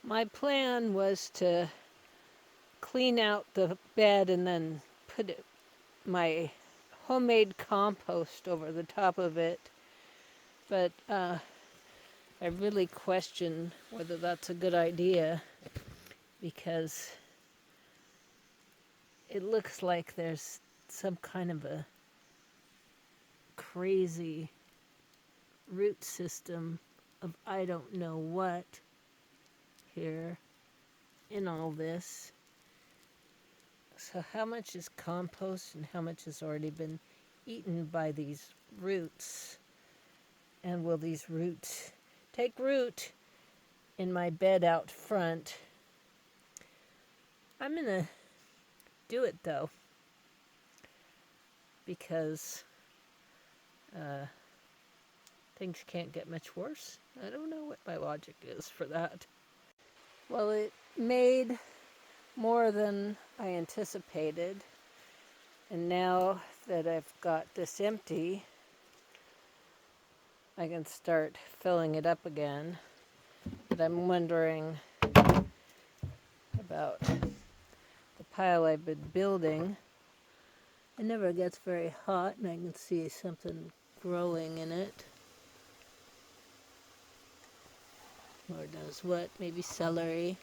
My plan was to clean out the bed and then put my homemade compost over the top of it. But I really question whether that's a good idea because it looks like there's some kind of a crazy root system of I don't know what here in all this. So how much is compost and how much has already been eaten by these roots? And will these roots take root in my bed out front? I'm going to do it though, because things can't get much worse. I don't know what my logic is for that. Well, it made more than I anticipated. And now that I've got this empty, I can start filling it up again. But I'm wondering about the pile I've been building. It never gets very hot, and I can see something growing in it. Lord knows what, maybe celery.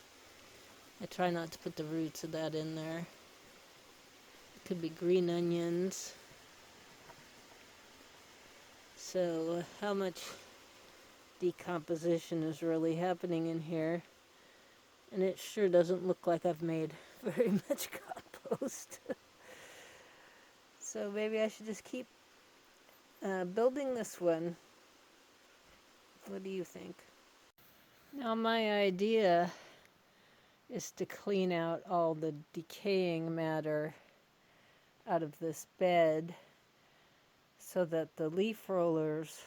I try not to put the roots of that in there. It could be green onions. So how much decomposition is really happening in here? And it sure doesn't look like I've made very much compost. So maybe I should just keep building this one. What do you think? Now my idea is to clean out all the decaying matter out of this bed so that the leaf rollers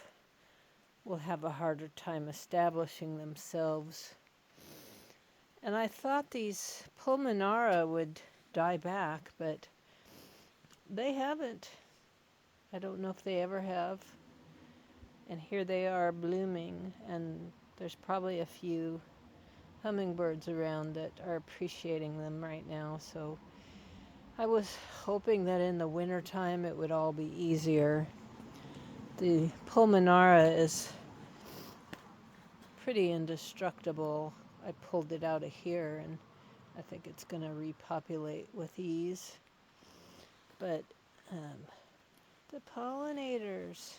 will have a harder time establishing themselves. And I thought these pulmonara would die back, but they haven't. I don't know if they ever have. And here they are blooming, and there's probably a few hummingbirds around that are appreciating them right now. So I was hoping that in the wintertime it would all be easier. The pulmonara is pretty indestructible. I pulled it out of here, and I think it's going to repopulate with ease. But the pollinators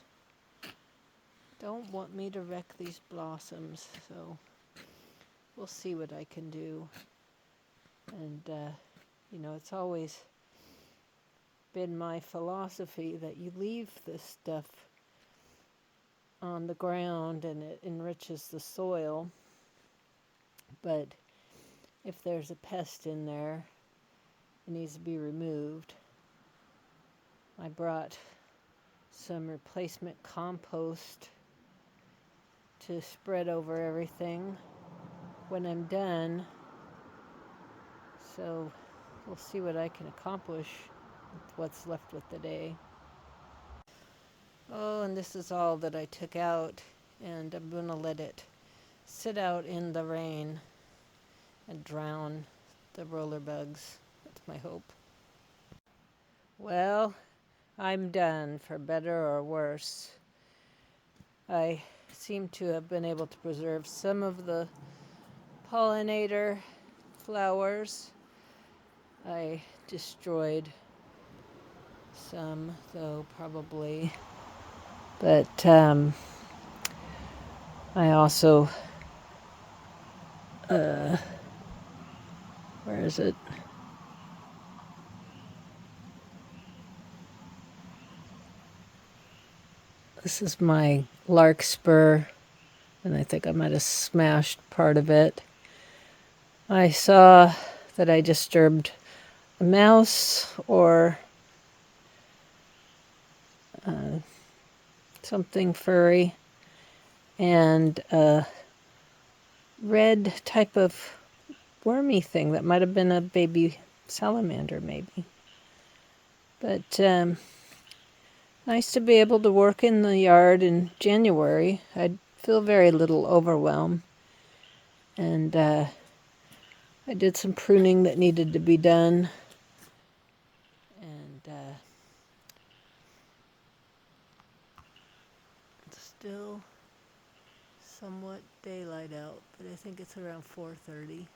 don't want me to wreck these blossoms, so we'll see what I can do. And, it's always been my philosophy that you leave this stuff on the ground and it enriches the soil. But if there's a pest in there, it needs to be removed. I brought some replacement compost to spread over everything when I'm done. So we'll see what I can accomplish with what's left with the day. Oh, and this is all that I took out, and I'm going to let it sit out in the rain and drown the roller bugs. That's my hope. Well, I'm done, for better or worse. I seem to have been able to preserve some of the pollinator flowers. I destroyed some, though, probably. But I also, where is it? This is my larkspur, and I think I might have smashed part of it. I saw that I disturbed a mouse or something furry, and a red type of wormy thing that might have been a baby salamander, maybe. But nice to be able to work in the yard in January. I feel very little overwhelm, and I did some pruning that needed to be done, and it's still somewhat daylight out, but I think it's around 4:30.